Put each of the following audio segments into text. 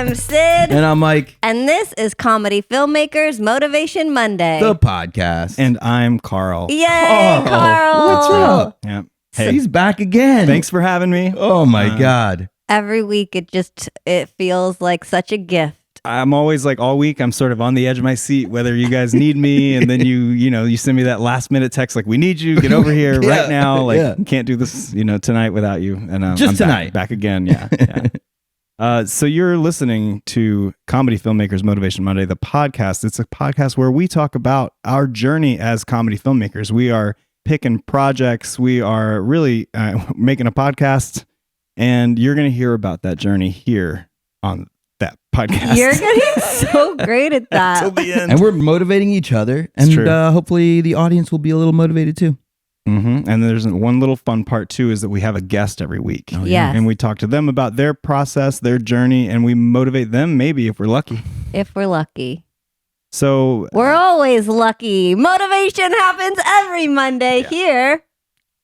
I'm Sid. And I'm Mike. And this is Comedy Filmmakers Motivation Monday. The podcast. And I'm Carl. Yay, Carl. What's up? Yeah. Hey, he's back again. Thanks for having me. Oh my God. Every week it feels like such a gift. I'm always like all week I'm sort of on the edge of my seat whether you guys need me, and then you send me that last minute text like, we need you, get over here right now, like can't do this tonight without you. And just I'm tonight back again. Yeah. So you're listening to Comedy Filmmakers Motivation Monday, the podcast. It's a podcast where we talk about our journey as comedy filmmakers. We are picking projects. We are really making a podcast, and you're going to hear about that journey here on that podcast. You're getting so great at that. Till the end. And we're motivating each other, and hopefully the audience will be a little motivated too. Mm-hmm. And there's one little fun part too, is that we have a guest every week. Oh, yeah. And we talk to them about their process, their journey, and we motivate them maybe if we're lucky. If we're lucky. So we're always lucky. Motivation happens every Monday here.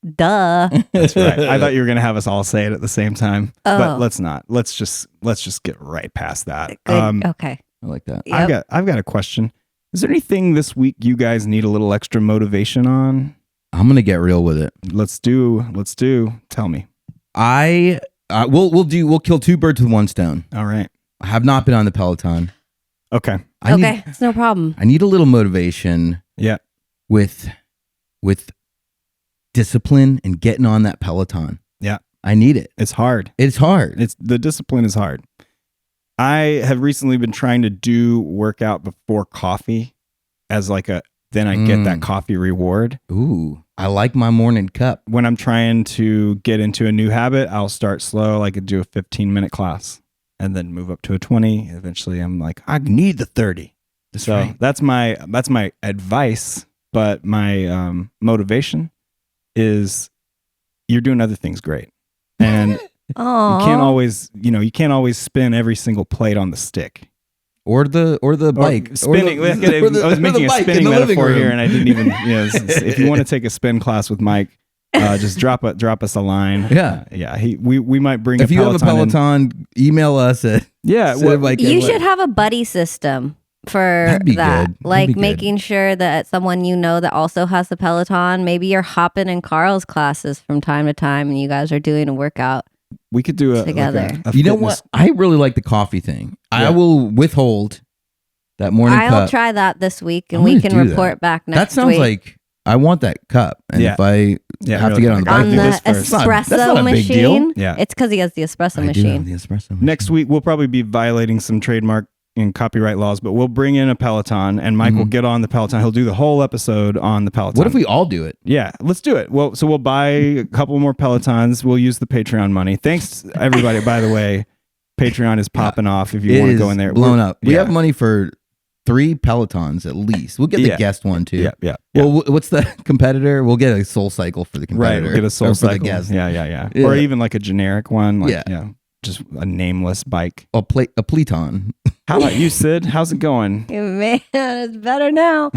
Duh. That's right. I thought you were going to have us all say it at the same time, but Oh. let's not. Let's just get right past that. Good. Okay. I like that. Yep. I've got a question. Is there anything this week you guys need a little extra motivation on? I'm gonna get real with it. Let's do. Tell me. We'll kill two birds with one stone. All right. I have not been on the Peloton. Okay. It's no problem. I need a little motivation. Yeah. With discipline and getting on that Peloton. Yeah. I need it. It's hard. It's hard. The discipline is hard. I have recently been trying to do workout before coffee as then I get that coffee reward. Ooh, I like my morning cup. When I'm trying to get into a new habit, I'll start slow. I could do a 15-minute class and then move up to a 20. Eventually I'm like, I need the 30. That's my advice, but my motivation is you're doing other things great. And you can't always spin every single plate on the stick. Or the bike. Spinning. I was making a spinning metaphor here, and I didn't even. If you want to take a spin class with Mike, just drop us a line. Yeah, we might bring. If you have a Peloton, email us at. You should have a buddy system for that. Good. Like making sure that someone that also has the Peloton. Maybe you're hopping in Carl's classes from time to time, and you guys are doing a workout. We could do together. You know what? I really like the coffee thing. Yeah. I will withhold that morning cup. I'll try that this week, and we can report back next week. That sounds like I want that cup. And if I have to get on the espresso machine, it's because he has the espresso machine. I do have the espresso machine. Next week, we'll probably be violating some trademark and copyright laws, but we'll bring in a Peloton, and Mike will get on the Peloton. He'll do the whole episode on the Peloton. What if we all do it? Yeah, let's do it. Well, so we'll buy a couple more Pelotons. We'll use the Patreon money. Thanks, everybody. By the way, Patreon is popping off if you want to go in there. Blown up. We have money for 3 Pelotons at least. We'll get the guest one too. Yeah. Well, what's the competitor? We'll get a Soul Cycle for the competitor. Right, we'll get a Soul Cycle. For the guest. Yeah. Or even like a generic one. Just a nameless bike. A Peloton. How about you, Sid? How's it going? Man, it's better now.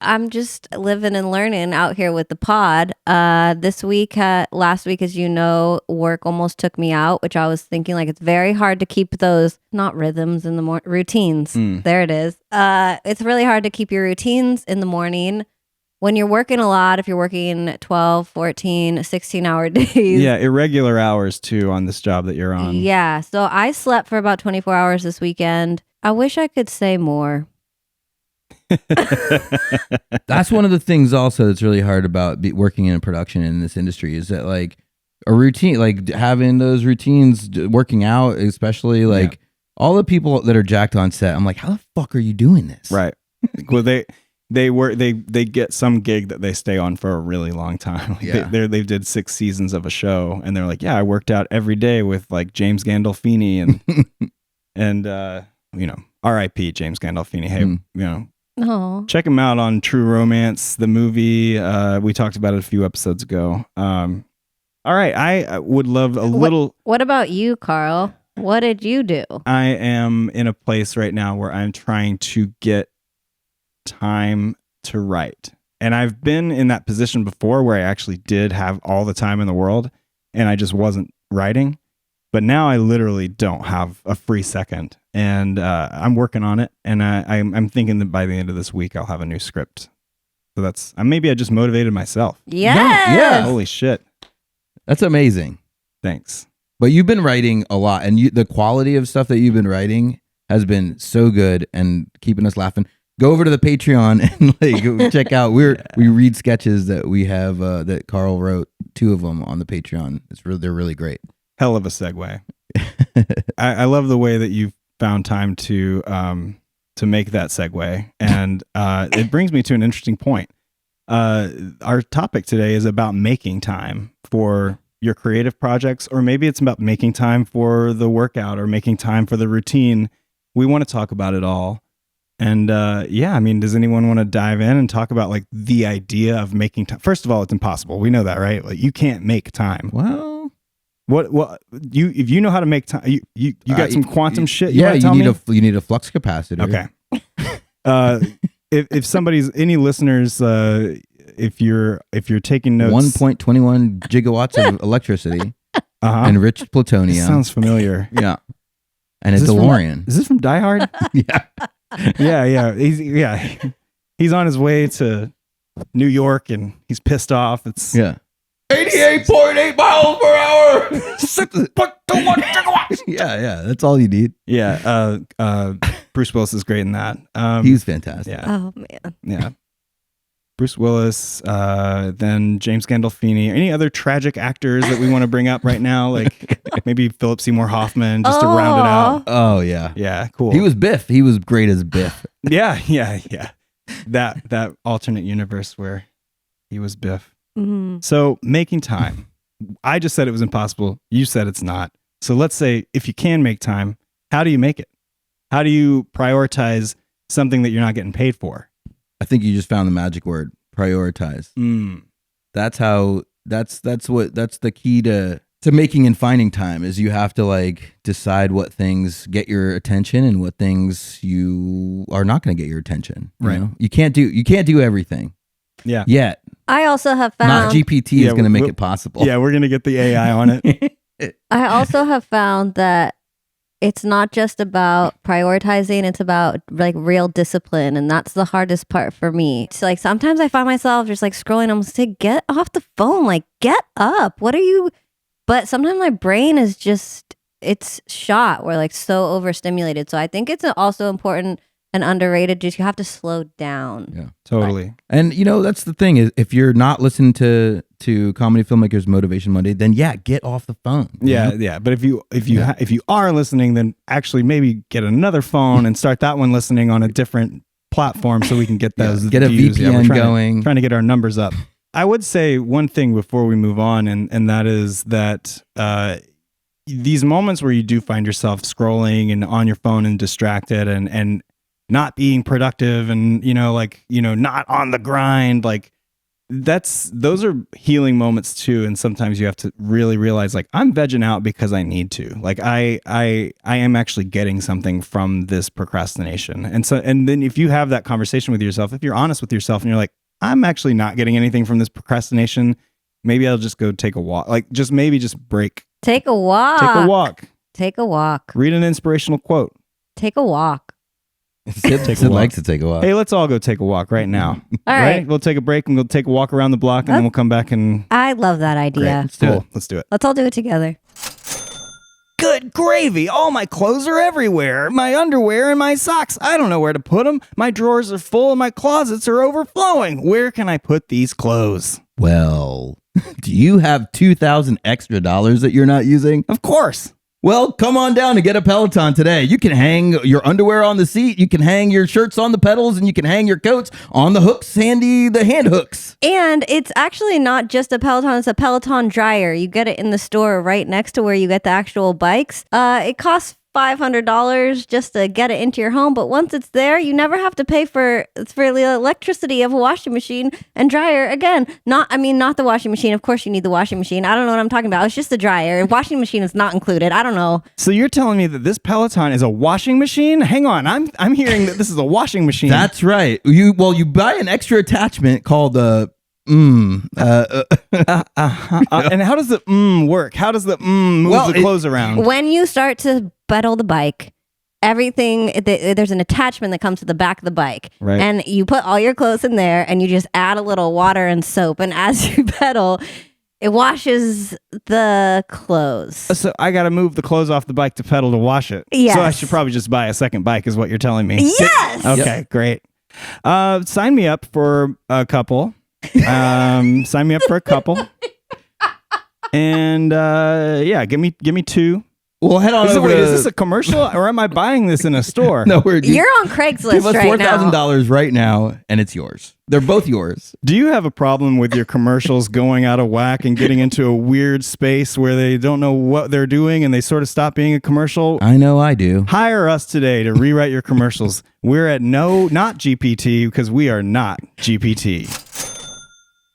I'm just living and learning out here with the pod. Last week, as you know, work almost took me out, which I was thinking it's very hard to keep those, not rhythms in the morning, routines. There it is. It's really hard to keep your routines in the morning. When you're working a lot, if you're working 12, 14, 16-hour days. Yeah, irregular hours too on this job that you're on. Yeah, so I slept for about 24 hours this weekend. I wish I could say more. That's one of the things also that's really hard about working in production in this industry is that a routine, having those routines, working out, especially all the people that are jacked on set. I'm like, how the fuck are you doing this? Right. Well, they get some gig that they stay on for a really long time. They did 6 seasons of a show, and they're like, I worked out every day with James Gandolfini and R.I.P. James Gandolfini. Hey, check him out on True Romance, the movie. We talked about it a few episodes ago. All right, I would love a little. What about you, Carl? What did you do? I am in a place right now where I'm trying to get time to write. And I've been in that position before where I actually did have all the time in the world and I just wasn't writing. But now I literally don't have a free second, and I'm working on it. And I'm thinking that by the end of this week, I'll have a new script. So that's maybe I just motivated myself. Yes. Yeah. Holy shit! That's amazing. Thanks. But you've been writing a lot, and the quality of stuff that you've been writing has been so good and keeping us laughing. Go over to the Patreon and like check out. We read sketches that we have that Carl wrote, 2 of them on the Patreon. They're really great. Hell of a segue. I love the way that you've found time to make that segue, and it brings me to an interesting point. Our topic today is about making time for your creative projects, or maybe it's about making time for the workout or making time for the routine. We want to talk about it all. And does anyone want to dive in and talk about like the idea of making time? First of all, it's impossible. We know that, right? Like you can't make time. Well, if you know how to make time, you got some quantum shit. You need a flux capacitor. Okay. If any listeners, if you're taking notes, 1.21 gigawatts of electricity, enriched plutonium. Sounds familiar. Yeah, and a DeLorean. Is this from Die Hard? Yeah. He's on his way to New York and he's pissed off. It's 88.8 miles per hour. 6.21 gigawatts. Yeah, that's all you need. Yeah, Bruce Willis is great in that. He was fantastic. Yeah. Oh man. Yeah. Bruce Willis, then James Gandolfini. Any other tragic actors that we want to bring up right now? Like maybe Philip Seymour Hoffman, just to round it out. Oh yeah. Yeah, cool. He was Biff. He was great as Biff. Yeah. That alternate universe where he was Biff. Mm-hmm. So making time. I just said it was impossible. You said it's not. So let's say if you can make time, how do you make it? How do you prioritize something that you're not getting paid for? I think you just found the magic word, prioritize. That's the key to making and finding time is you have to like decide what things get your attention and what things you are not going to get your attention. Right. Know? You can't do everything. Yeah. Yet. I also have found Not GPT is going to make it possible. Yeah, we're going to get the AI on it. I also have found that it's not just about prioritizing, it's about like real discipline. And that's the hardest part for me. It's like sometimes I find myself just like scrolling, I'm say, get off the phone, like get up. What are you? But sometimes my brain is just, it's shot. We're like so overstimulated. So I think it's also important and underrated. Just you have to slow down. Yeah, totally. And that's the thing is if you're not listening to Comedy Filmmakers Motivation Monday, then get off the phone. Yeah. But if you are listening, then actually maybe get another phone and start that one listening on a different platform so we can get those. Get a views. VPN going. Trying to get our numbers up. I would say one thing before we move on, and that is that these moments where you do find yourself scrolling and on your phone and distracted and not being productive and not on the grind, like those are healing moments too. And sometimes you have to really realize like I'm vegging out because I need to. Like I am actually getting something from this procrastination. And then if you have that conversation with yourself, if you're honest with yourself and you're like, I'm actually not getting anything from this procrastination, maybe I'll just go take a walk. Like just break. Take a walk. Take a walk. Read an inspirational quote. Take a walk. Sid likes to take a walk. Hey, let's all go take a walk right now. All right. We'll take a break and we'll take a walk around the block and then we'll come back and... I love that idea. Let's do it. Let's all do it together. Good gravy. All my clothes are everywhere. My underwear and my socks. I don't know where to put them. My drawers are full and my closets are overflowing. Where can I put these clothes? Well, do you have $2,000 extra that you're not using? Of course. Well, come on down and get a Peloton today. You can hang your underwear on the seat, you can hang your shirts on the pedals, and you can hang your coats on the hooks, the hand hooks. And it's actually not just a Peloton, it's a Peloton dryer. You get it in the store right next to where you get the actual bikes. It costs $500 just to get it into your home, but once it's there, you never have to pay for the electricity of a washing machine and dryer. Again, not the washing machine. Of course you need the washing machine. I don't know what I'm talking about. It's just the dryer. Washing machine is not included. I don't know. So you're telling me that this Peloton is a washing machine? Hang on. I'm hearing that this is a washing machine. That's right. You buy an extra attachment called And how does the work? How does the move the clothes around? When you start to pedal the bike, everything, there's an attachment that comes to the back of the bike. Right. And you put all your clothes in there and you just add a little water and soap. And as you pedal, it washes the clothes. So I got to move the clothes off the bike to pedal to wash it. Yes. So I should probably just buy a second bike is what you're telling me. Yes. Okay, great. Sign me up for a couple. Sign me up for a couple. And yeah, give me 2. Well, head on over. Wait, is this a commercial or am I buying this in a store? No, you're on Craigslist give us right now. $4,000 right now, and it's yours. They're both yours. Do you have a problem with your commercials going out of whack and getting into a weird space where they don't know what they're doing and they sort of stop being a commercial? I know I do. Hire us today to rewrite your commercials. We're at not GPT because we are not GPT.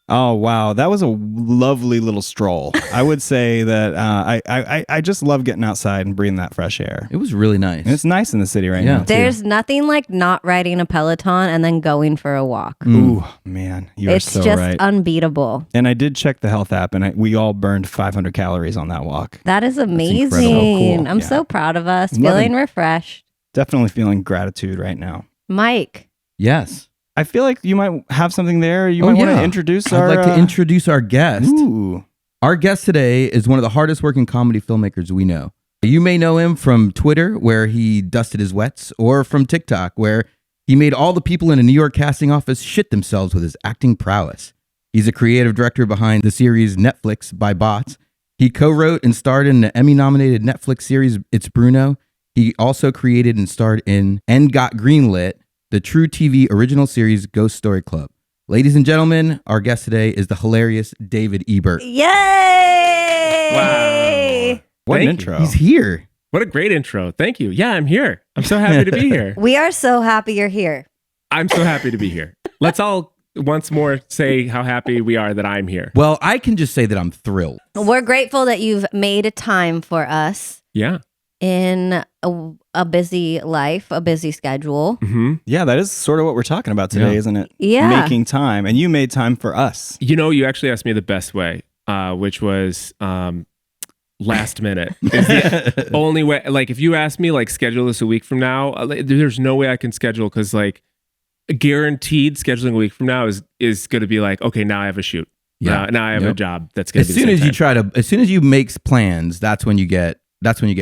Oh, wow. That was a lovely little stroll. I would say that I just love getting outside and breathing that fresh air. It was really nice. And it's nice in the city right now. There's nothing like not riding a Peloton and then going for a walk. Ooh, man. You're It's so just right. unbeatable. And I did check the health app and we all burned 500 calories on that walk. That is amazing. Cool. I'm Yeah. so proud of us. Loving- Feeling refreshed. Definitely feeling gratitude right now. Mike. Yes. I feel like you might have something there. You might want to introduce our... I'd like to introduce our guest. Ooh. Our guest today is one of the hardest working comedy filmmakers we know. You may know him from Twitter, where he dusted his wets, or from TikTok, where he made all the people in a New York casting office shit themselves with his acting prowess. He's a creative director behind the series Netflix by Bots. He co-wrote and starred in the Emmy-nominated Netflix series It's Bruno. He also created and starred in and got greenlit the True TV original series Ghost Story Club. Ladies and gentlemen, our guest today is the hilarious David Ebert. Yay! Wow. What an Thank intro. He's here. What a great intro. Thank you. Yeah, I'm here. I'm so happy to be here. We are so happy you're here. I'm so happy to be here. Let's all once more say how happy we are that I'm here. Well, I can just say that I'm thrilled. We're grateful that you've made a time for us Yeah. in a busy life, a busy schedule. Mm-hmm. Yeah, that is sort of what we're talking about today, Yeah. isn't it? Yeah. Making time. And you made time for us. You know, you actually asked me the best way, which was last minute. Is the only way. Like, if you ask me, like, schedule this a week from now, there's no way I can schedule because, like, guaranteed scheduling a week from now is going to be like, okay, now I have a shoot. Yeah. Now I have a job that's going to As be soon the as same you time. as soon as you make plans, that's when you get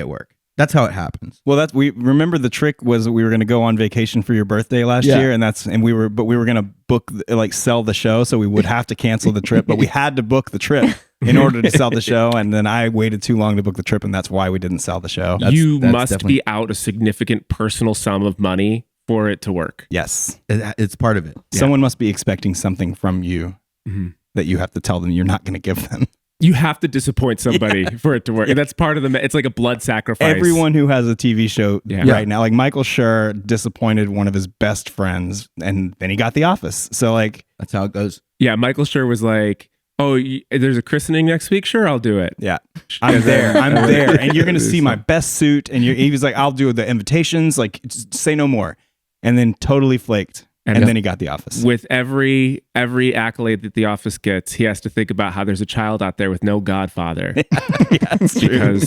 work. That's how it happens. Well, we remember the trick was we were going to go on vacation for your birthday last Yeah. year, and we were going to book sell the show, so we would have to cancel the trip, but we had to book the trip in order to sell the show, and then I waited too long to book the trip, and that's why we didn't sell the show. You that's must definitely- be out a significant personal sum of money for it to work. Yes, It's part of it. someone must be expecting something from you Mhm. that you have to tell them you're not going to give them. You have to disappoint somebody for it to work. That's part of it's like a blood sacrifice. Everyone who has a TV show Yeah. right now, like Michael Schur disappointed one of his best friends, and then he got The Office. So like, That's how it goes. Yeah, Michael Schur was like, "Oh, there's a christening next week. Sure, I'll do it." yeah, I'm there, and you're gonna see my best suit. And he was like, I'll do the invitations. Like, just say no more. And then totally flaked. And then he got The Office. With every accolade that The Office gets, he has to think about how there's a child out there with no Godfather Yeah, it's true.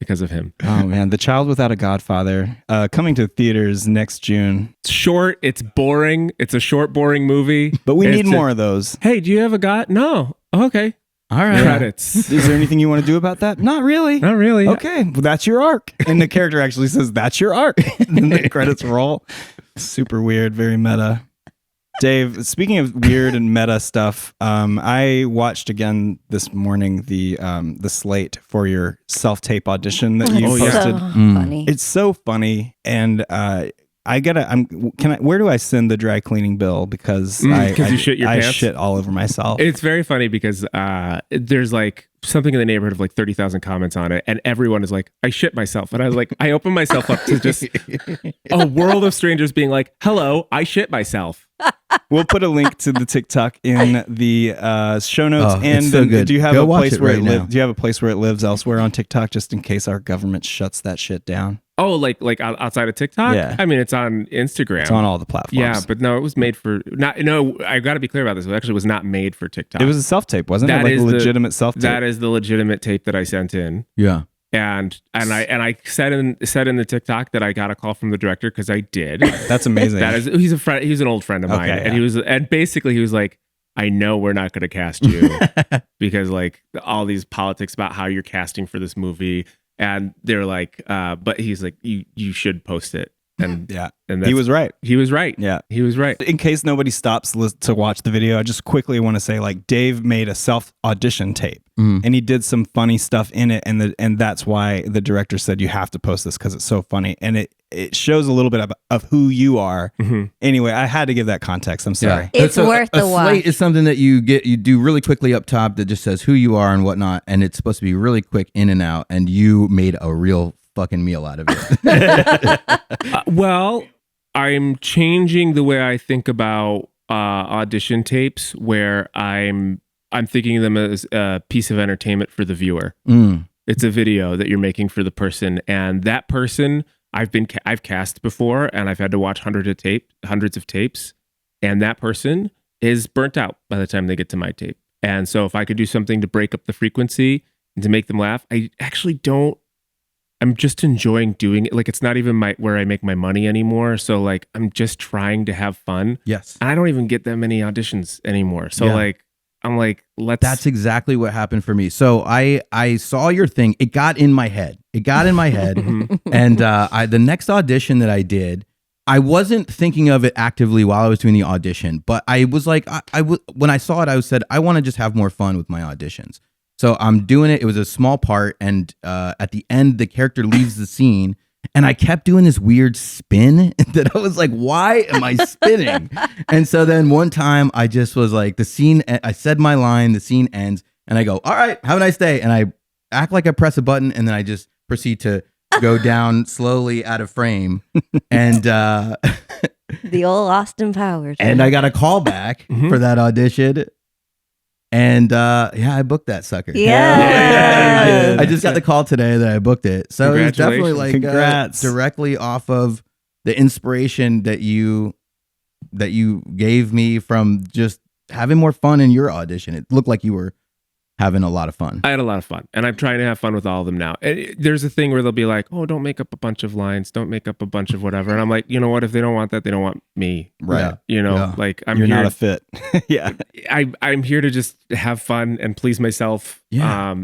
because of him. Oh man, The Child Without a Godfather, coming to theaters next June. It's short. It's boring. It's a short, boring movie. But we It's need more of those. Hey, do you have a God? No. Oh, okay. All right. Credits. Is there anything you want to do about that? Not really. Not really. Okay, well, that's your arc. And the character actually says, that's your arc. And then the credits roll. Super weird, very meta. Dave, speaking of weird and meta stuff, I watched again this morning the slate for your self-tape audition that you Oh, yeah. posted. So funny. It's so funny, and where do I send the dry cleaning bill? Because you shit your I pants? shit all over myself. It's very funny because there's like something in the neighborhood of like 30,000 comments on it, and everyone is like, I shit myself. And I was like, I opened myself up to just a world of strangers being like, hello, I shit myself. We'll put a link to the TikTok in the show notes. Oh, and it's so good. do you have Go a watch place it where right now. Do you have a place where it lives elsewhere on TikTok, just in case our government shuts that shit down? Oh, like outside of TikTok? Yeah. I mean, it's on Instagram. It's on all the platforms. Yeah, but no, it was made for not. No, I got to be clear about this. It actually was not made for TikTok. It was a self-tape, wasn't That it? Like is a the- legitimate self-tape. That is the legitimate tape that I sent in. Yeah. And I said in the TikTok that I got a call from the director because I did. That's amazing. He's a friend. He's an old friend of mine, Okay, and basically he was like, I know we're not going to cast you because like all these politics about how you're casting for this movie, and they're like, but he's like, you should post it, and yeah, and he was right. He was right. Yeah, he was right. In case nobody stops to watch the video, I just quickly want to say, like, Dave made a self audition tape, and he did some funny stuff in it, and that's why the director said you have to post this because it's so funny, and it shows a little bit of who you are. Anyway, I had to give that context. I'm sorry. Yeah. It's worth the watch. Slate is something that you do really quickly up top that just says who you are and whatnot, and it's supposed to be really quick in and out, and you made a real fucking meal out of it. Well, I'm changing the way I think about audition tapes, where I'm thinking of them as a piece of entertainment for the viewer. It's a video that you're making for the person, and that person I've cast before, and I've had to watch hundreds of tapes, and that person is burnt out by the time they get to my tape. And so if I could do something to break up the frequency and to make them laugh, I actually don't. I'm just enjoying doing it. Like, it's not even where I make my money anymore. So like, I'm just trying to have fun. Yes. And I don't even get that many auditions anymore. So like, I'm like, That's exactly what happened for me. So I saw your thing. It got in my head. And the next audition that I did, I wasn't thinking of it actively while I was doing the audition, but I was like, when I saw it, I said, I want to just have more fun with my auditions. So I'm doing it. It was a small part. And at the end, the character leaves the scene. And I kept doing this weird spin that I was like, why am I spinning? And so then one time I just was like, I said my line, the scene ends, and I go, all right, have a nice day. And I act like I press a button, and then I just proceed to go down slowly out of frame. And The old Austin Powers. and I got a call back for that audition. And I booked that sucker. Yeah. I just got the call today that I booked it. So it was definitely like Congrats. directly off of the inspiration that you gave me from just having more fun in your audition. It looked like you were having a lot of fun. I had a lot of fun, and I'm trying to have fun with all of them now. And there's a thing where they'll be like, "Oh, don't make up a bunch of lines, don't make up a bunch of whatever." And I'm like, you know what? If they don't want that, they don't want me, Right. You know, Yeah. like You're not a fit. Yeah. I'm here to just have fun and please myself. Yeah.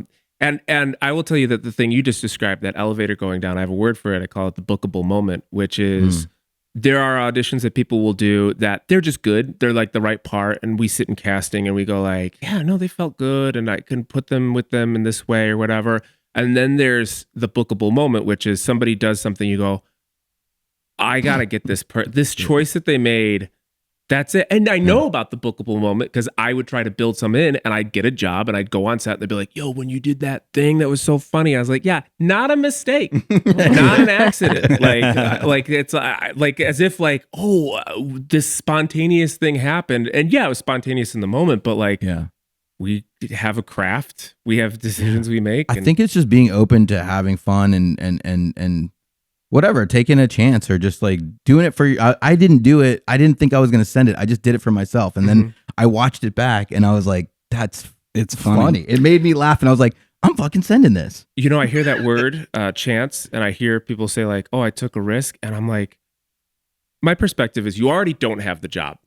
And I will tell you that the thing you just described, that elevator going down, I have a word for it. I call it the bookable moment, which is there are auditions that people will do that they're just good. They're like the right part. And we sit in casting and we go like, yeah, no, they felt good. And I can put them with them in this way or whatever. And then there's the bookable moment, which is somebody does something, you go, I got to get this choice that they made. That's it. And I know about the bookable moment because I would try to build some in, and I'd get a job and I'd go on set and they'd be like, yo, when you did that thing that was so funny, I was like, yeah, not a mistake, not an accident. Like it's like as if like, oh, this spontaneous thing happened. And yeah, it was spontaneous in the moment, but like, we have a craft, we have decisions we make. I think it's just being open to having fun and whatever, taking a chance or just like doing it for you. I didn't do it. I didn't think I was going to send it. I just did it for myself. And then I watched it back and I was like, it's funny. It made me laugh. And I was like, I'm fucking sending this. You know, I hear that word, chance, and I hear people say like, oh, I took a risk. And I'm like, my perspective is you already don't have the job.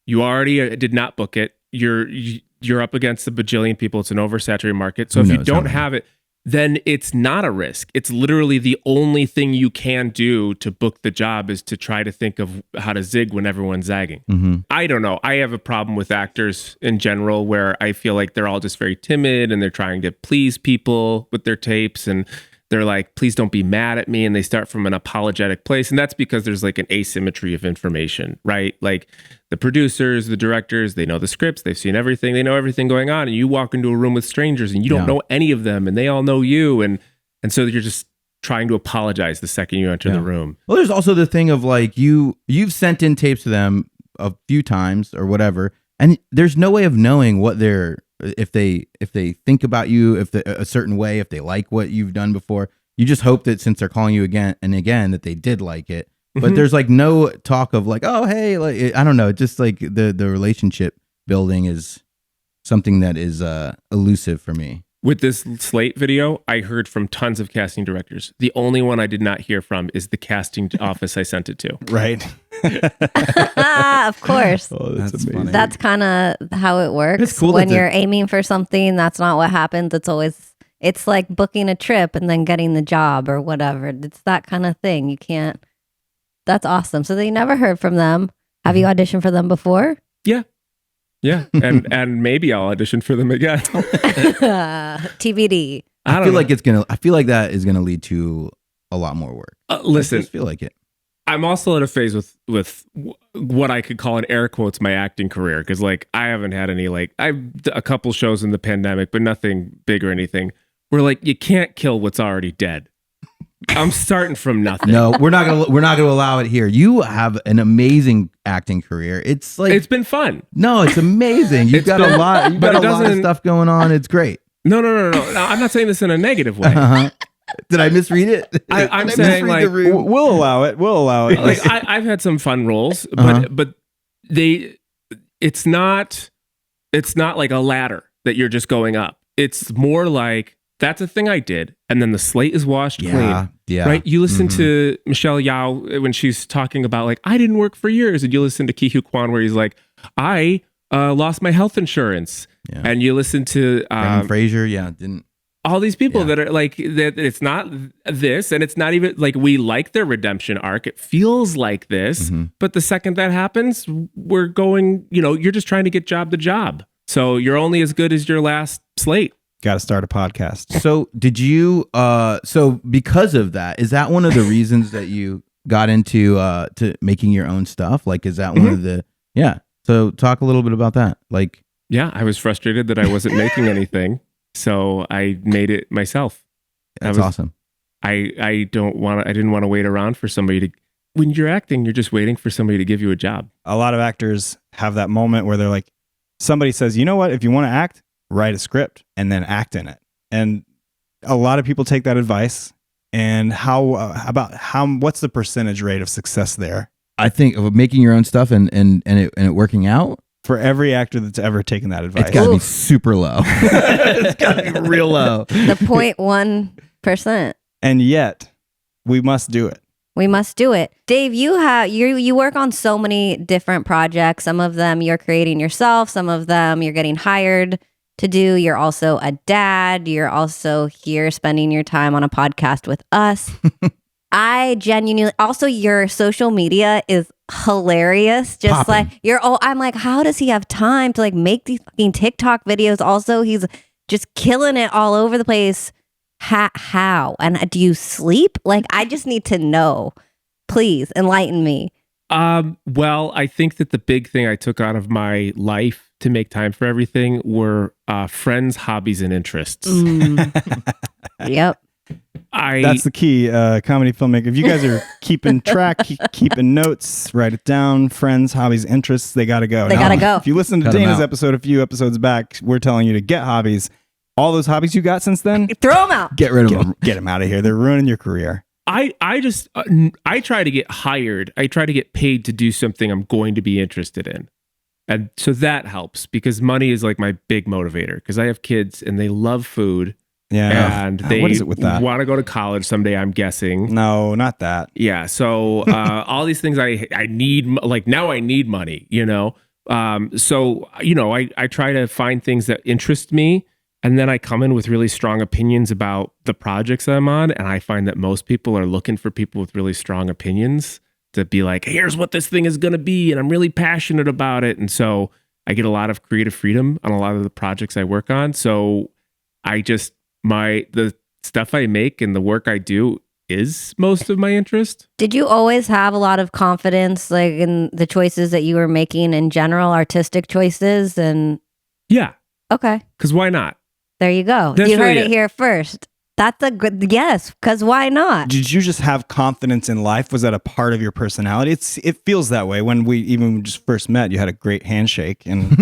You already did not book it. You're up against a bajillion people. It's an oversaturated market. So if you don't have it, then it's not a risk. It's literally the only thing you can do to book the job is to try to think of how to zig when everyone's zagging. I don't know. I have a problem with actors in general where I feel like they're all just very timid and they're trying to please people with their tapes and they're like, please don't be mad at me. And they start from an apologetic place. And that's because there's like an asymmetry of information, right? Like the producers, the directors, they know the scripts, they've seen everything, they know everything going on. And you walk into a room with strangers and you don't know any of them and they all know you. And so you're just trying to apologize the second you enter the room. Well, there's also the thing of like you've sent in tapes to them a few times or whatever. And there's no way of knowing what if they think about you, a certain way, if they like what you've done before. you just hope that since they're calling you again and again that they did like it. But Mhm. there's like no talk of like, oh, hey, like, I don't know. Just like the relationship building is something that is elusive for me. With this Slate video, I heard from tons of casting directors. The only one I did not hear from is the casting office I sent it to. Right. Of course. Oh, That's that's funny. amazing. That's kind of how it works. It's cool when that you're aiming for something, that's not what happens. It's like booking a trip and then getting the job or whatever. It's that kind of thing. You can't. That's awesome. So they never heard from them. Have you auditioned for them before? Yeah, and maybe I'll audition for them again. TBD. I don't feel know. like I feel like that is gonna lead to a lot more work. I Listen, just feel like it. I'm also at a phase with what I could call in air quotes my acting career, because like I haven't had any I've a couple shows in the pandemic, but nothing big or anything. Where like you can't kill what's already dead. I'm starting from nothing. No, we're not gonna allow it here. You have an amazing acting career. It's like It's been fun. no, it's amazing. You've got a lot. You've but got it a lot of doesn't- stuff going on. It's great. No. I'm not saying this in a negative way. Uh-huh. Did I misread it? I'm Did saying, misread like, the room? We'll allow it. We'll allow it. Like I've had some fun roles, but Uh-huh. it's not like a ladder that you're just going up. It's more like that's a thing I did, and then the slate is washed clean. Yeah. Right? You listen Mhm. to Michelle Yao when she's talking about like I didn't work for years, and you listen to Ki-Hu Kwan where he's like I lost my health insurance, Yeah. and you listen to Brendan Fraser, didn't. all these people Yeah. that are like that. It's not this, and it's not even like we like their redemption arc. It feels like this, Mhm. but the second that happens, we're going. You're just trying to get job to job, so you're only as good as your last slate. Got to start a podcast. So did you? So because of that, is that one of the reasons that you got into to making your own stuff? Like, is that one of the? Yeah. So talk a little bit about that. Like, Yeah, I was frustrated that I wasn't making anything, so I made it myself. that's was- awesome. I didn't want to wait around for somebody to. When you're acting, you're just waiting for somebody to give you a job. A lot of actors have that moment where they're like, somebody says, you know what? If you want to act, write a script and then act in it. And a lot of people take that advice. And what's the percentage rate of success there I think of making your own stuff and it working out. for every actor that's ever taken that advice? It's got to be Oof. super low. It's got to be real low. The 0.1%. And yet, we must do it. We must do it. Dave, you work on so many different projects. Some of them you're creating yourself. Some of them you're getting hired to do. You're also a dad. You're also here spending your time on a podcast with us. I genuinely, also your social media is hilarious. Just Poppin'. like I'm like, how does he have time to like make these fucking TikTok videos? Also, he's just killing it all over the place. How? And do you sleep? Like, I just need to know. Please enlighten me. Well, I think that the big thing I took out of my life to make time for everything were friends, hobbies, and interests. Yep. That's the key, comedy filmmaker. If you guys are keeping track, keeping notes, write it down. Friends, hobbies, interests, they got to go. They gotta go. If you listen to Cut 'em Dana's out. episode a few episodes back, we're telling you to get hobbies. All those hobbies you got since then, Throw them out. Get rid of them. get them out of here. They're ruining your career. I just I try to get hired. I try to get paid to do something I'm going to be interested in. And so that helps because money is like my big motivator because I have kids and they love food Yeah. and they What is it with that? want to go to college someday, I'm guessing. No, not that. Yeah. So all these things I need, like now I need money, So, I try to find things that interest me. And then I come in with really strong opinions about the projects I'm on. And I find that most people are looking for people with really strong opinions to be like, here's what this thing is going to be. And I'm really passionate about it. And so I get a lot of creative freedom on a lot of the projects I work on. So the stuff I make and the work I do is most of my interest. Did you always have a lot of confidence, like in the choices that you were making in general, artistic choices? And Yeah. okay, Because why not? there you go. That's You heard really it it. here first. That's a good yes. Because why not? Did you just have confidence in life? Was that a part of your personality? It feels that way. When we even just first met, you had a great handshake, and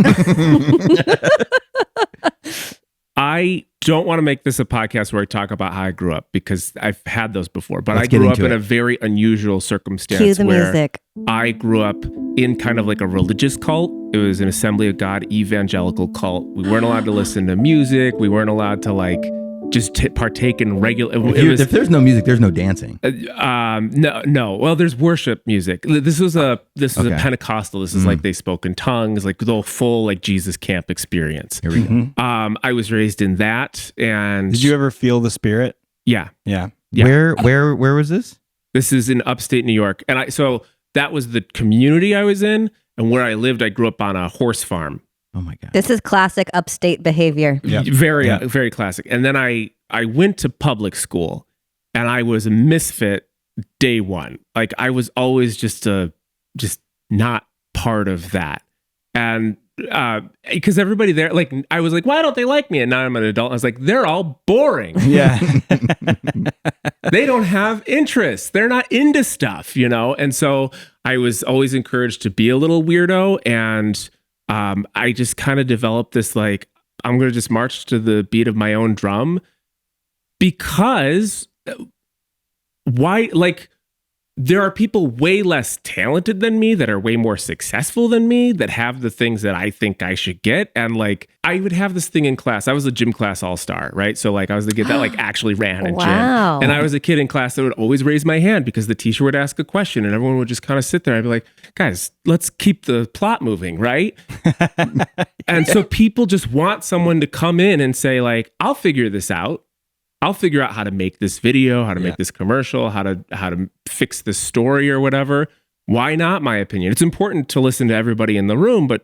don't want to make this a podcast where I talk about how I grew up, because I've had those before. But Let's I grew up get into in a very unusual circumstance. Cue the where music. I grew up in kind of like a religious cult. It was an Assembly of God evangelical cult. We weren't allowed to listen to music. We weren't allowed to like just partake in regular. If there's no music, there's no dancing. No. Well, there's worship music. This was a Pentecostal. This is like they spoke in tongues, like the full like Jesus camp experience. Here we go. I was raised in that. And did you ever feel the Spirit? Yeah. Where was this? This is in upstate New York, and so that was the community I was in, and where I lived, I grew up on a horse farm. Oh my God. This is classic upstate behavior. Yeah. Very classic. And then I went to public school, and I was a misfit day one. Like I was always just not part of that. And because everybody there, like I was like, why don't they like me? And now I'm an adult. I was like, they're all boring. Yeah. They don't have interests. They're not into stuff, you know? And so I was always encouraged to be a little weirdo. And I just kind of developed this, like, I'm going to just march to the beat of my own drum, because why? Like, there are people way less talented than me that are way more successful than me that have the things that I think I should get. And like, I would have this thing in class. I was a gym class all-star, right? So like I was the kid that like actually ran in gym. And I was a kid in class that would always raise my hand because the teacher would ask a question and everyone would just kind of sit there. I'd be like, guys, let's keep the plot moving, right? And so people just want someone to come in and say like, I'll figure this out. I'll figure out how to make this video, how to make this commercial, how to fix this story or whatever. Why not? My opinion. It's important to listen to everybody in the room, but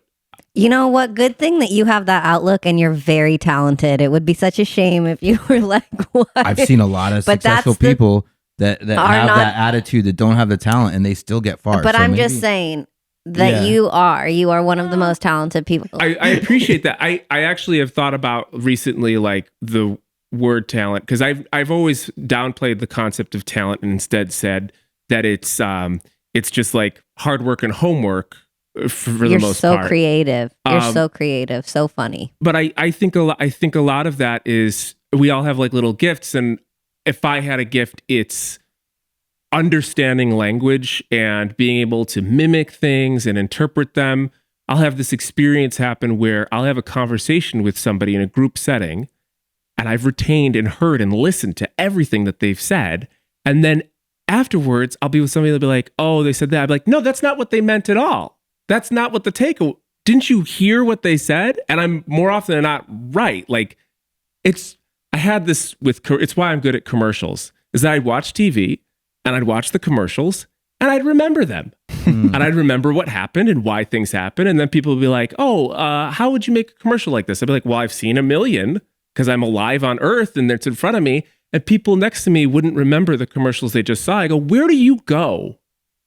you know what? Good thing that you have that outlook and you're very talented. It would be such a shame if you were like, what? I've seen a lot of successful people that have that attitude that don't have the talent and they still get far. But so I'm just saying that you are one of the most talented people. I appreciate that. I actually have thought about recently, like the word talent, because I've always downplayed the concept of talent and instead said that it's just like hard work and homework for the most part. You're so creative. You're so creative, so funny. But I think a lot of that is we all have like little gifts, and if I had a gift, it's understanding language and being able to mimic things and interpret them. I'll have this experience happen where I'll have a conversation with somebody in a group setting, and I've retained and heard and listened to everything that they've said. And then afterwards, I'll be with somebody that'll be like, oh, they said that. I'll be like, no, that's not what they meant at all. That's not what the takeaway. Didn't you hear what they said? And I'm more often than not right. Like I had this it's why I'm good at commercials, is that I'd watch TV and I'd watch the commercials and I'd remember them. And I'd remember what happened and why things happen. And then people would be like, oh, how would you make a commercial like this? I'd be like, well, I've seen a million, because I'm alive on Earth and it's in front of me, and people next to me wouldn't remember the commercials they just saw. I go, where do you go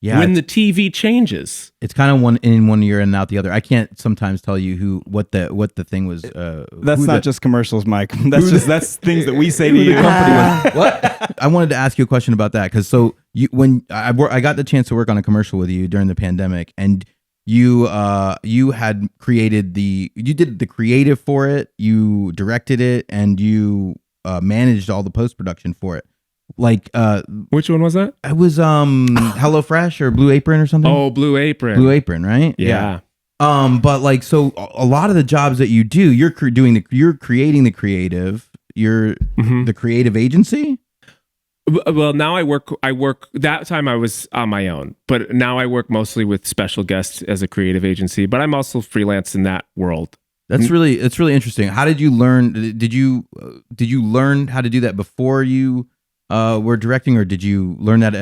when the TV changes? It's kind of one in one ear and out the other. I can't sometimes tell you what the thing was. That's not just commercials, Mike. That's things that we say to you. What? I wanted to ask you a question about that, because when I got the chance to work on a commercial with you during the pandemic, and you had created you did the creative for it, you directed it, and you managed all the post-production for it. Like which one was that? It was HelloFresh or Blue Apron or something. Oh, Blue Apron. Blue Apron, right? Yeah. But like, so a lot of the jobs that you do, you're creating the creative, you're the creative agency. Well, now I work, that time I was on my own, but now I work mostly with special guests as a creative agency, but I'm also freelance in that world. It's really interesting. How did you learn? Did you learn how to do that before you were directing, or did you learn that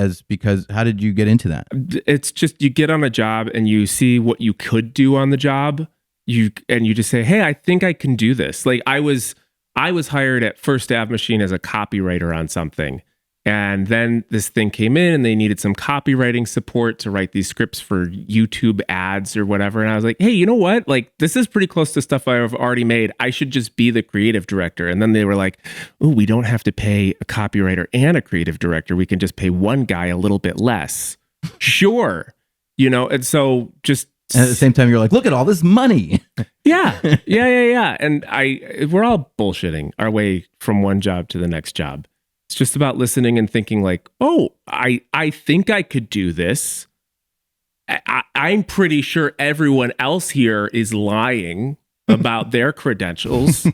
how did you get into that? It's just, you get on a job and you see what you could do on the job. You just say, hey, I think I can do this. Like I was hired at First Ave Machine as a copywriter on something. And then this thing came in and they needed some copywriting support to write these scripts for YouTube ads or whatever. And I was like, hey, you know what? Like, this is pretty close to stuff I've already made. I should just be the creative director. And then they were like, oh, we don't have to pay a copywriter and a creative director. We can just pay one guy a little bit less. Sure. And so just And at the same time, you're like, look at all this money. Yeah. And we're all bullshitting our way from one job to the next job. It's just about listening and thinking like, oh, I think I could do this. I'm pretty sure everyone else here is lying about their credentials.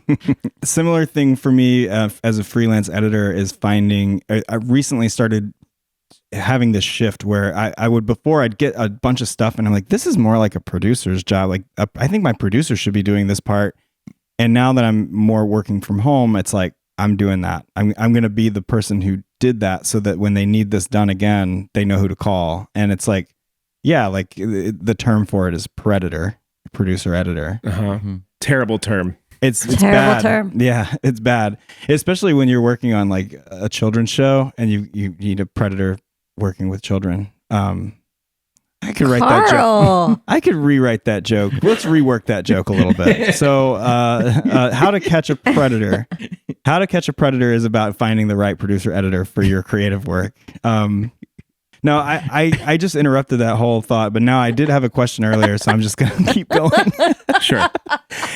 Similar thing for me as a freelance editor is finding, I recently started having this shift where I'd get a bunch of stuff and I'm like, this is more like a producer's job. Like, I think my producer should be doing this part. And now that I'm more working from home, it's like, I'm doing that. I'm going to be the person who did that so that when they need this done again, they know who to call. And it's like, yeah, like the term for it is predator, producer editor. Mm-hmm. Terrible term. It's terrible bad. term. Yeah, it's bad. Especially when you're working on like a children's show and you need a predator working with children. I could write that joke. I could rewrite that joke. Let's rework that joke a little bit. So, How to Catch a Predator. How to Catch a Predator is about finding the right producer editor for your creative work. No, I just interrupted that whole thought, but now I did have a question earlier, so I'm just going to keep going. Sure.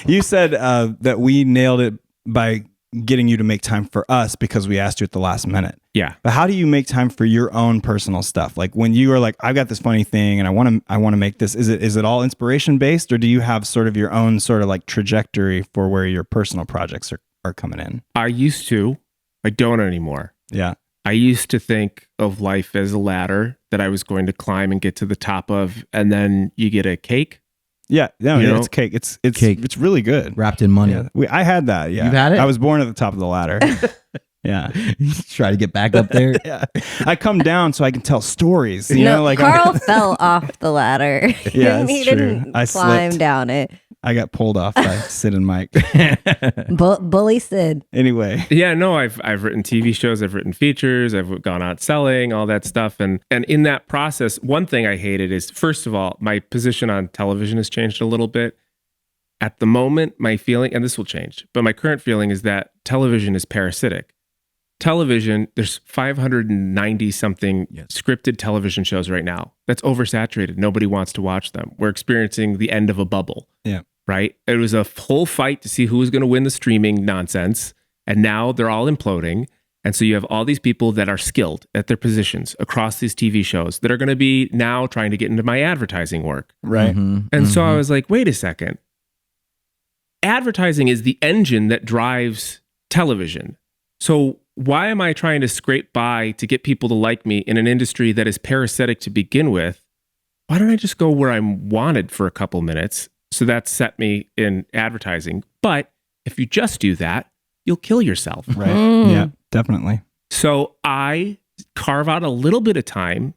You said that we nailed it by getting you to make time for us because we asked you at the last minute. Yeah. But how do you make time for your own personal stuff? Like when you are like, I've got this funny thing and I want to make this, is it all inspiration based, or do you have sort of your own sort of like trajectory for where your personal projects are coming in? I used to. I don't anymore. Yeah. I used to think of life as a ladder that I was going to climb and get to the top of, and then you get a cake. Yeah, no, You know? it's cake. It's Cake. It's really good. Wrapped in money. Yeah. I had that. Yeah, You've had it? I was born at the top of the ladder. Yeah, Try to get back up there. yeah. I come down so I can tell stories. You know, like Carl fell off the ladder. Yeah, he it's true. didn't I climb slipped. down it. I got pulled off by Sid and Mike. Bully Sid. Anyway, Yeah, no, I've written TV shows, I've written features, I've gone out selling, all that stuff. And in that process, one thing I hated is, first of all, my position on television has changed a little bit. At the moment, my feeling, and this will change, but my current feeling is that television is parasitic. Television, there's 590 something scripted television shows right now. That's oversaturated. Nobody wants to watch them. We're experiencing the end of a bubble. Yeah. Right? It was a whole fight to see who was going to win the streaming nonsense. And now they're all imploding. And so you have all these people that are skilled at their positions across these TV shows that are going to be now trying to get into my advertising work. right? And so I was like, wait a second. Advertising is the engine that drives television. So why am I trying to scrape by to get people to like me in an industry that is parasitic to begin with? Why don't I just go where I'm wanted for a couple minutes? So that set me in advertising. But if you just do that, you'll kill yourself. Right. Yeah, definitely. So I carve out a little bit of time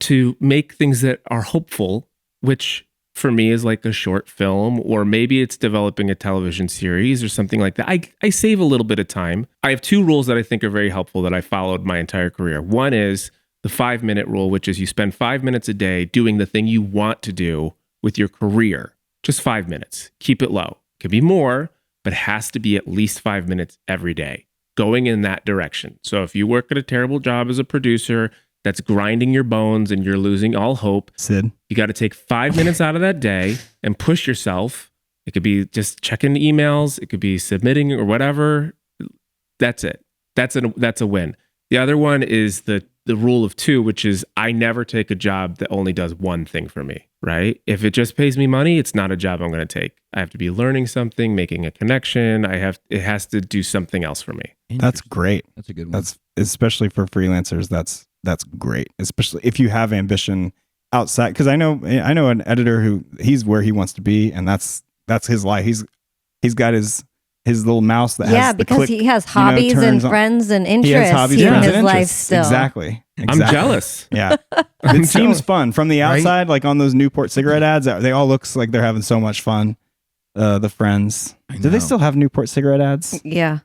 to make things that are hopeful, which for me is like a short film, or maybe it's developing a television series or something like that. I save a little bit of time. I have two rules that I think are very helpful that I followed my entire career. One is the 5-minute rule, which is you spend 5 minutes a day doing the thing you want to do with your career. Just 5 minutes. Keep it low. It could be more, but it has to be at least 5 minutes every day going in that direction. So if you work at a terrible job as a producer that's grinding your bones and you're losing all hope, Sid. you got to take 5 minutes out of that day and push yourself. It could be just checking emails. It could be submitting or whatever. That's it. That's a win. The other one is the rule of 2, which is I never take a job that only does one thing for me, right? If it just pays me money, it's not a job I'm going to take. I have to be learning something, making a connection. It has to do something else for me. That's great. That's a good one. That's especially for freelancers. That's great, especially if you have ambition outside. Because I know an editor who he's where he wants to be, and that's his life. He's got his little mouse that has the because click, he has hobbies and friends and interests in his life still. Exactly. I'm jealous. Yeah, it seems fun from the outside. Like on those Newport cigarette ads, they all looks like they're having so much fun. The friends. Do they still have Newport cigarette ads? Yeah.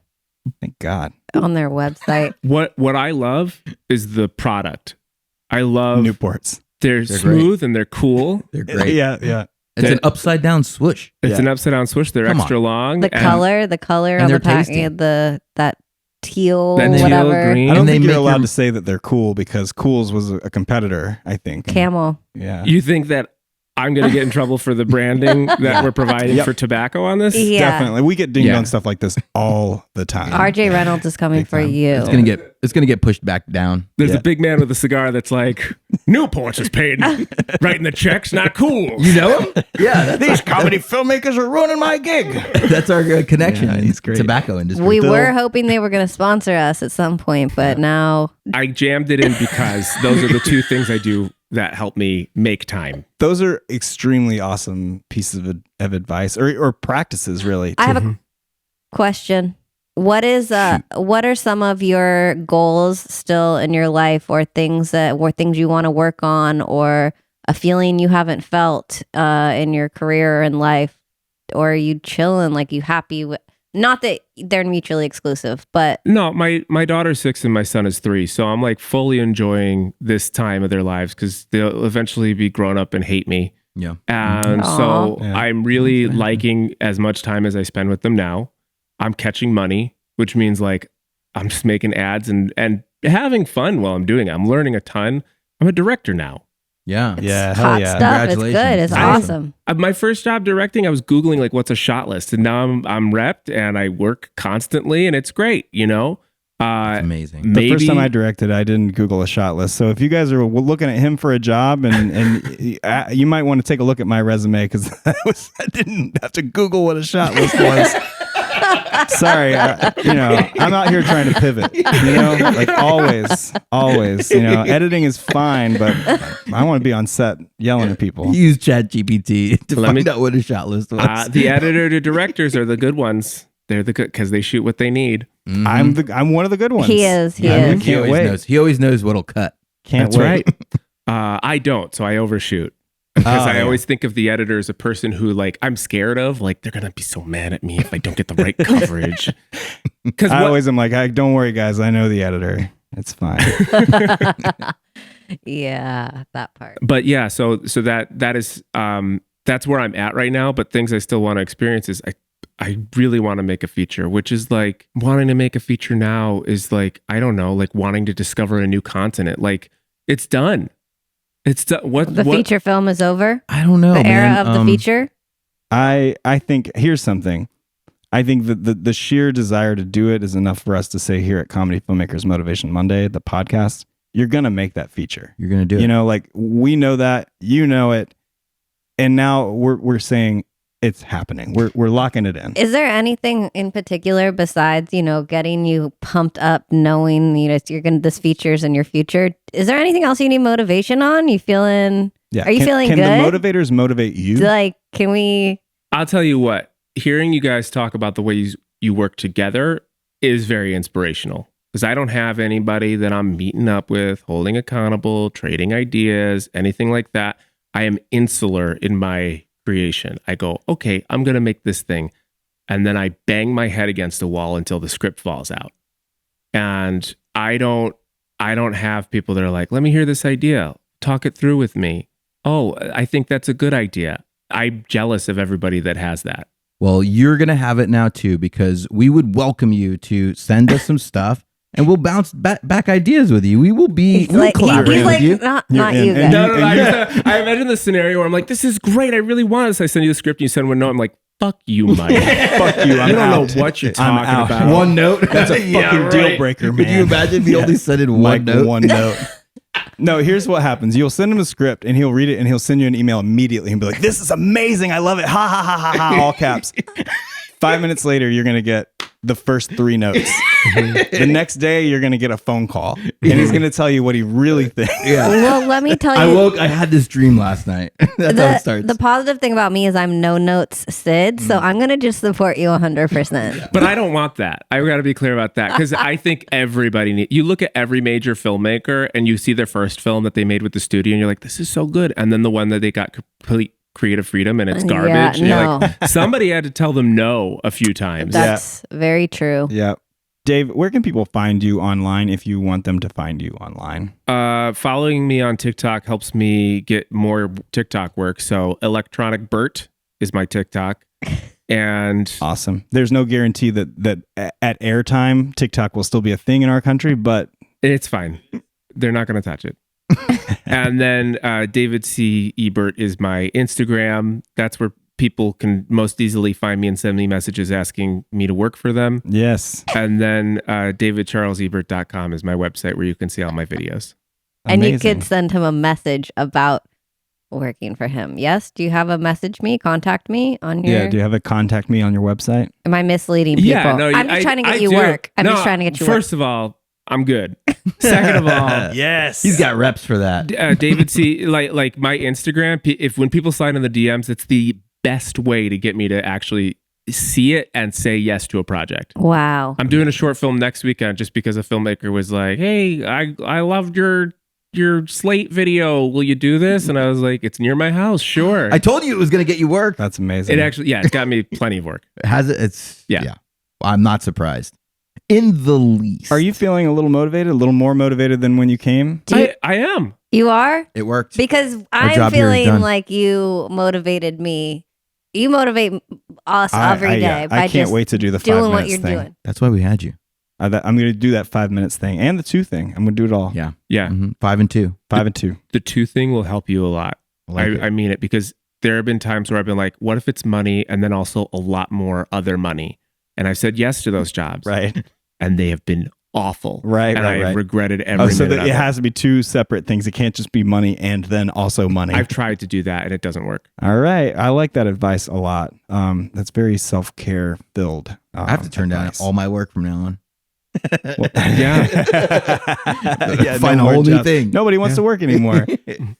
Thank God. On their website. What I love is the product. I love Newports. They're smooth and they're cool. They're great. Yeah. It's an upside down swoosh. It's an upside down swoosh. They're Come extra long. The color And on they're the packaging, that teal, whatever. I don't think you're allowed your- to say that they're cool because Cools was a competitor, I think. Camel. Yeah. You think that I'm going to get in trouble for the branding that we're providing for tobacco on this. Yeah. Definitely. We get dinged on stuff like this all the time. RJ Reynolds is coming for you. It's gonna get pushed back down. There's a big man with a cigar that's like, Newport's is paid. Writing the checks, not cool. You know him? Yeah, These comedy filmmakers are ruining my gig. that's our connection. Yeah, in he's great. Tobacco industry. We were hoping they were going to sponsor us at some point, but now I jammed it in because those are the two things I do that help me make time. Those are extremely awesome pieces of advice or practices, really. I have a question. What are some of your goals still in your life, or things you want to work on, or a feeling you haven't felt in your career or in life? Or are you chilling? Like, you happy with, not that they're mutually exclusive, but no, my daughter's 6 and my son is 3, so I'm like fully enjoying this time of their lives because they'll eventually be grown up and hate me. Yeah. And so I'm really liking as much time as I spend with them now. I'm catching money, which means like I'm just making ads and having fun while I'm doing it. I'm learning a ton. I'm a director now. Yeah. it's hot stuff. It's good. It's awesome. My first job directing, I was Googling like what's a shot list, and now I'm repped and I work constantly, and it's great. You know, That's amazing. The first time I directed, I didn't Google a shot list. So if you guys are looking at him for a job, and you might want to take a look at my resume, because I didn't have to Google what a shot list was. Sorry, I'm out here trying to pivot. Like always. Editing is fine, but I want to be on set yelling at people. Use ChatGPT to find out what a shot list was. The editor to directors are the good ones. They're the good because they shoot what they need. Mm-hmm. I'm one of the good ones. He is. He is. Can't wait. He always knows what'll cut. Can't wait. Right. I don't, so I overshoot. Because I always think of the editor as a person who, like, I'm scared of. Like, they're gonna be so mad at me if I don't get the right coverage. Because I always am like, don't worry, guys. I know the editor. It's fine. Yeah, that part. But yeah, so that is that's where I'm at right now. But things I still want to experience is I really want to make a feature, which is like wanting to make a feature now is like, I don't know, like wanting to discover a new continent. Like, it's done. It's what feature film is over. I don't know. The era of the feature. I think here's something. I think that the sheer desire to do it is enough for us to say here at Comedy Filmmakers Motivation Monday, the podcast, you're gonna make that feature. You're gonna do it. Like we know that, you know it, and now we're saying it's happening. We're locking it in. Is there anything in particular besides, getting you pumped up, knowing, you're going to, this features in your future? Is there anything else you need motivation on? You feeling, are you feeling good? Can the motivators motivate you? Like, can we? I'll tell you what, hearing you guys talk about the way you work together is very inspirational. Because I don't have anybody that I'm meeting up with, holding accountable, trading ideas, anything like that. I am insular in my creation. I go, okay, I'm going to make this thing. And then I bang my head against a wall until the script falls out. And I don't have people that are like, let me hear this idea. Talk it through with me. Oh, I think that's a good idea. I'm jealous of everybody that has that. Well, you're going to have it now too, because we would welcome you to send us some stuff. And we'll bounce back ideas with you. We will collaborate with you. Not you guys. No. I imagine the scenario where I'm like, this is great. I really want this. I send you the script and you send one note. I'm like, fuck you, Mike. Fuck you. I don't know what you're talking about. One note. That's a fucking deal breaker, man. Could you imagine if he only sent in one note? One note. No, here's what happens. You'll send him a script and he'll read it and he'll send you an email immediately and be like, this is amazing. I love it. Ha, ha, ha, ha, ha. All caps. 5 minutes later, you're going to get the first 3 notes. The next day, you're going to get a phone call and he's going to tell you what he really thinks. Yeah. Well, let me tell you. I had this dream last night. That's how it starts. The positive thing about me is I'm no notes Sid, so I'm going to just support you 100%. But I don't want that. I got to be clear about that because I think everybody you look at every major filmmaker and you see their first film that they made with the studio and you're like, this is so good. And then the one that they got complete creative freedom and it's garbage. Yeah, and you're like, somebody had to tell them no a few times. That's very true. Yeah. Dave, where can people find you online if you want them to find you online? Following me on TikTok helps me get more TikTok work. So Electronic Bert is my TikTok. And awesome. There's no guarantee that at airtime, TikTok will still be a thing in our country, but it's fine. They're not going to touch it. And then David C. Ebert is my Instagram. That's where people can most easily find me and send me messages asking me to work for them. Yes. And then davidcharlesebert.com is my website where you can see all my videos. And you Amazing. could send him a message about working for him. Yes? Do you have a message me, contact me on your... Yeah, do you have a contact me on your website? Am I misleading people? Yeah, no, I'm just trying to get you do. work. I'm No, just trying to get you First of all, I'm good. Second of all, Yes. He's got reps for that. David C. Like my Instagram, when people slide in the DMs, it's the best way to get me to actually see it and say yes to a project. work. Wow. I'm doing a short film next weekend just because a filmmaker was like, "Hey, I loved your Slate video. Will you do this?" And I was like, "It's near my house. Sure." I told you it was going to get you work. That's amazing. It actually, it's got me plenty of work. Has it? It's Yeah. I'm not surprised in the least. Are you feeling a little motivated, a little more motivated than when you came? I am. You are? It worked. Because job I'm here is feeling done. like you motivated me. You motivate us every day by I can't just wait to do the 5 doing minutes what you're thing. doing. That's why we had you. I'm going to do that 5 minutes thing and the 2 thing. I'm going to do it all. Yeah. Yeah. 5 and 2. 5 and 2. The 2 thing will help you a lot. I mean it, because there have been times where I've been like, what if it's money and then also a lot more other money? And I've said yes to those jobs. Right. And they have been awful. Right. And right. I've regretted every Oh, so minute that of it it. has to be 2 separate things. It can't just be money and then also money. I've tried to do that and it doesn't work. All right. I like that advice a lot. That's very self-care filled. I have to turn down all my work from now on. Find a more whole new jobs. thing. Nobody wants to work anymore.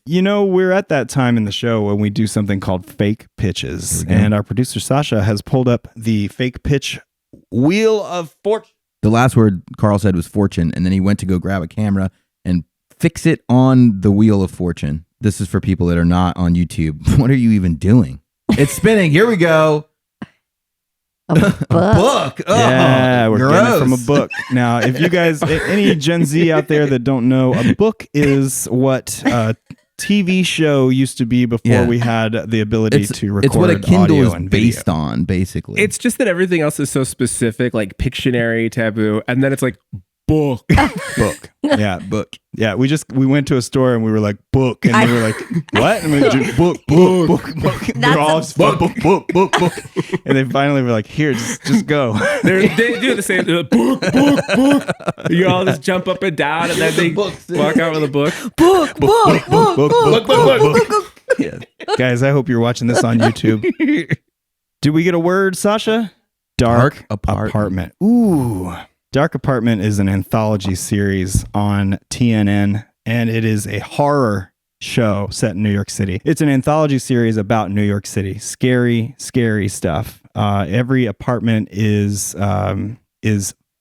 You know, we're at that time in the show when we do something called fake pitches. Here we go. And our producer, Sasha, has pulled up the fake pitch wheel of fortune. The last word Carl said was fortune, and then he went to go grab a camera and fix it on the wheel of fortune. This is for people that are not on YouTube. What are you even doing? It's spinning. Here we go. A book. Book. Oh, Yeah, we're getting it from a gross. book. Now, if you guys, any Gen Z out there that don't know, a book is what a TV show used to be before Yeah. we had the ability to record It's what a Kindle audio is and based video. on, basically. It's just that everything else is so specific, like Pictionary, Taboo, and then it's like book. Book. Yeah, book. Yeah, we went to a store and we were like, book. And we were like, what? And we were like, book. We're all just book. And they finally were like, here, just go. They do the same. They're like, book. You all just jump up and down, and then they walk out with a book. Book. Yeah. Guys, I hope you're watching this on YouTube. Did we get a word, Sasha? Dark Apartment. Ooh. Dark Apartment is an anthology series on TNN, and it is a horror show set in New York City. It's an anthology series about New York City. Scary, scary stuff. Every apartment is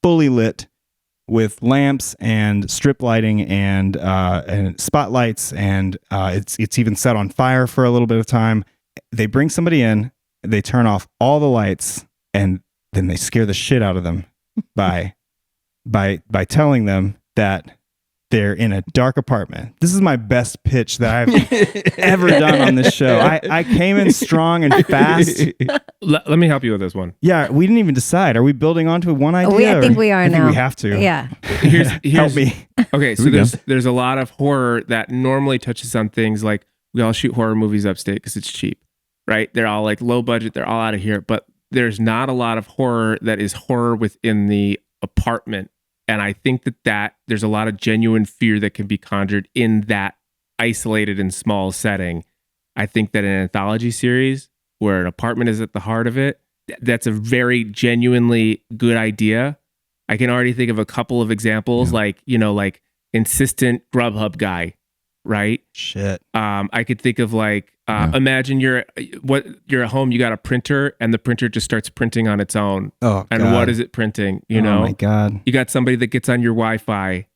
fully lit with lamps and strip lighting and spotlights, and it's even set on fire for a little bit of time. They bring somebody in, they turn off all the lights, and then they scare the shit out of them by telling them that they're in a dark apartment. This is my best pitch that I've ever done on this show. I came in strong and fast. Let me help you with this one. Yeah, we didn't even decide. Are we building onto one idea? I think we are I think now. we have to. Yeah. Here's Help me. Okay, so we go. there's a lot of horror that normally touches on things like we all shoot horror movies upstate because it's cheap, right? They're all like low budget. They're all out of here. But there's not a lot of horror that is horror within the apartment. And I think that there's a lot of genuine fear that can be conjured in that isolated and small setting. I think that an anthology series where an apartment is at the heart of it, that's a very genuinely good idea. I can already think of a couple of examples, like insistent Grubhub guy, right? Shit. I could think of imagine you're at home, you got a printer, and the printer just starts printing on its own. Oh, And God. what is it printing? You Oh know, my God. you got somebody that gets on your Wi-Fi,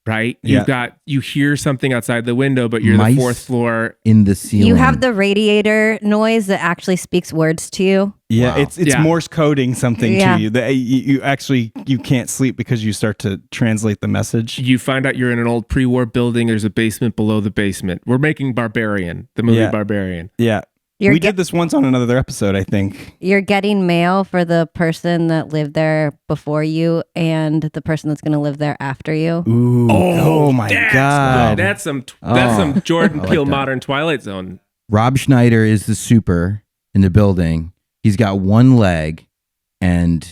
right? Yeah. You hear something outside the window, but you're Mice. the 4th floor. in the ceiling. You have the radiator noise that actually speaks words to you. Yeah, Wow. it's Yeah. Morse coding something Yeah. to you. That you actually can't sleep because you start to translate the message. You find out you're in an old pre-war building. There's a basement below the basement. We're making Barbarian, the movie Yeah. Barbarian. Yeah. We did this once on another episode, I think. You're getting mail for the person that lived there before you and the person that's going to live there after you. Ooh. Oh my God. That's some Jordan Peele modern Twilight Zone. Rob Schneider is the super in the building. He's got one leg, and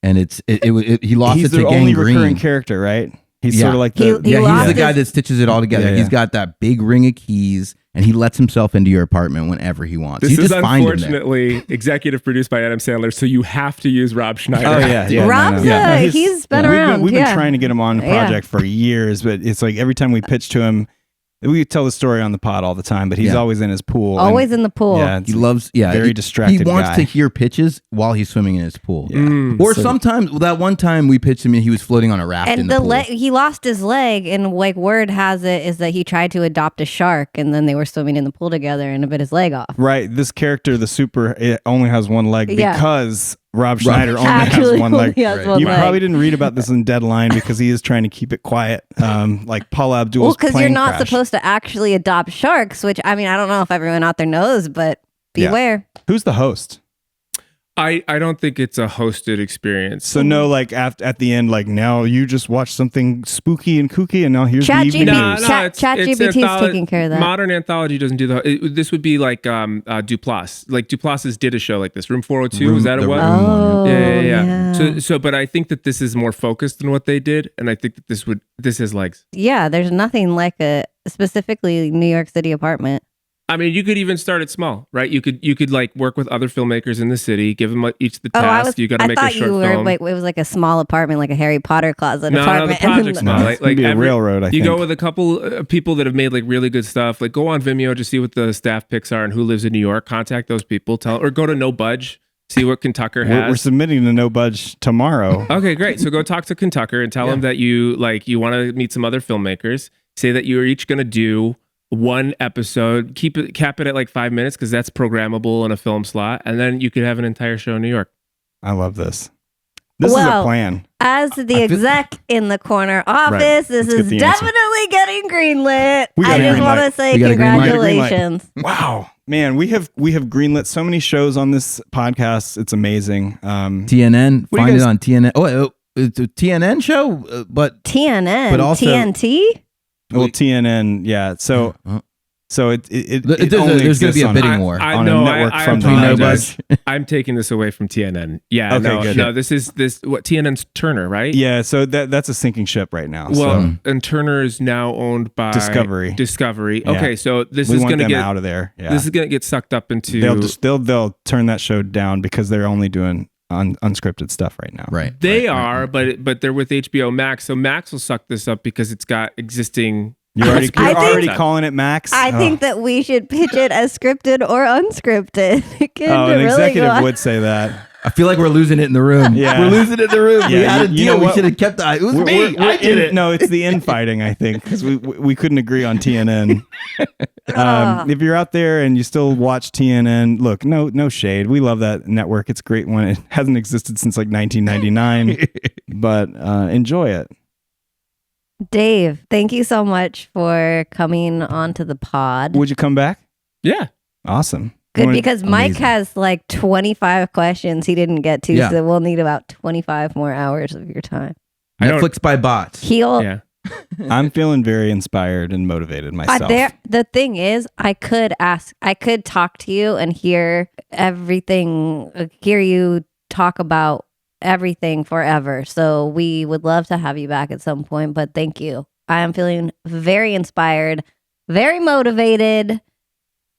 he lost He's it to the gangrene. only recurring character, right? He's sort of like He he's the guy his- that stitches it all together. Yeah. He's got that big ring of keys, and he lets himself into your apartment whenever he wants. This You is just find him there. unfortunately executive produced by Adam Sandler, so you have to use Rob Schneider. Oh yeah. Rob's he's been around. We've been trying to get him on the Yeah. project for years, but it's like every time we pitch to him, we tell the story on the pod all the time, but he's always in his pool. Always in the pool. Yeah, He loves, very distracted He wants guy. to hear pitches while he's swimming in his pool. Yeah. Or sometimes, that one time we pitched him and he was floating on a raft in And the pool. he lost his leg, and like word has it is that he tried to adopt a shark, and then they were swimming in the pool together and bit his leg off. Right. This character, the super, it only has one leg Yeah. because Rob Schneider only has Actually one leg. only has one You leg. probably didn't read about this in Deadline because he is trying to keep it quiet. Like Paula Abdul's Well, because you're plane not crash. supposed to actually adopt sharks, which I mean, I don't know if everyone out there knows, but beware. Who's the host? I don't think it's a hosted experience. So no, like at the end, like now you just watch something spooky and kooky, and now here's the evening ChatGPT news. ChatGPT is taking care of that. Modern Anthology doesn't do this would be like Duplass. Like Duplass did a show like this. Room 402, was that the it? Was? room one, Oh, Yeah. So, but I think that this is more focused than what they did, and I think that this has legs. Yeah, there's nothing like a specifically New York City apartment. I mean, you could even start it small, right? You could like work with other filmmakers in the city, give them each the task. You got to make a short film. Like, it was like a small apartment, like a Harry Potter closet No, the apartment. project's small. No, Like it's gonna be a railroad. I you think. go with a couple people that have made like really good stuff. Like go on Vimeo to see what the staff picks are and who lives in New York. Contact those people. Or go to No Budge. See what Kentucker has. We're submitting to No Budge tomorrow. Okay, great. So go talk to Kentucker and tell them that you want to meet some other filmmakers. Say that you're each going to do one episode. Cap it at like 5 minutes because that's programmable in a film slot, and then you could have an entire show in New York. I love this. This is a plan. As the exec in the corner office, this Let's get is the answer. definitely getting greenlit. We got I a just green want to light. say We got a green light. congratulations. Wow, man, we have greenlit so many shows on this podcast. It's amazing. TNN, What do you find guys- it on TNN. Oh, it's a TNN show, but TNN, But also- TNT. Well, TNN, yeah. So it only there's going to exists be a on bidding war. on a network from the No 90s. Budge. I'm taking this away from TNN. Yeah, Okay, good. No, this what TNN's Turner, right? Yeah, so that's a sinking ship right now. Well, and Turner is now owned by Discovery. Discovery. Yeah. Okay, so this we is want going to them get out of there. Yeah, this is going to get sucked up into. they'll turn that show down because they're only doing unscripted stuff right now. Right. They right, are, but they're with HBO Max, so Max will suck this up because it's got existing. You're already, I think- calling it Max. I think that we should pitch it as scripted or unscripted. It could an really executive go on. would say that. I feel like we're losing it in the room. Yeah. We're losing it in the room. we Yeah, had a you deal. know We what? should have kept that. It was me. We're I did it. No, it's the infighting, I think, because we couldn't agree on TNN. If you're out there and you still watch TNN, look, no shade. We love that network. It's great when it hasn't existed since like 1999, but enjoy it. Dave, thank you so much for coming onto the pod. Would you come back? Yeah. Awesome. Good, Wanna- because Mike amazing. has like 25 questions he didn't get to, Yeah. so we'll need about 25 more hours of your time. I don't- Netflix by bots. He'll. Yeah. I'm feeling very inspired and motivated myself. The thing is, I could talk to you and hear you talk about everything forever. So we would love to have you back at some point, but thank you. I am feeling very inspired, very motivated.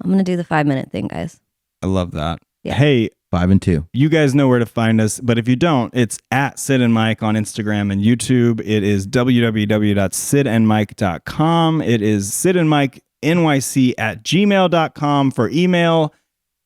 I'm going to do the 5-minute thing, guys. I love that. Yeah. Hey, 5 and 2. you guys know where to find us, but if you don't, it's at Sid and Mike on Instagram and YouTube. It is www.sydandmike.com. It is sydandmikenyc@gmail.com for email.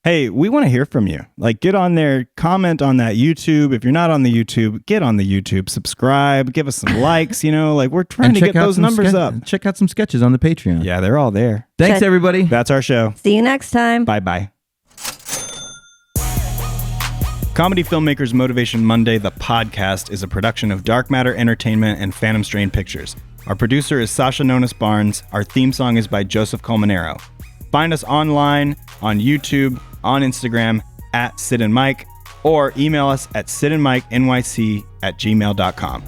Hey, we want to hear from you. Like, get on there, comment on that YouTube. If you're not on the YouTube, get on the YouTube, subscribe, give us some likes. Like we're trying to get those numbers up. Check out some sketches on the Patreon. Yeah, they're all there. Thanks, Check- everybody. That's our show. See you next time. Bye-bye. Comedy Filmmakers Motivation Monday, the podcast, is a production of Dark Matter Entertainment and Phantom Strain Pictures. Our producer is Sasha Nonis Barnes. Our theme song is by Joseph Colmenero. Find us online on YouTube, on Instagram @sydandmike, or email us at sydandmikenyc@gmail.com.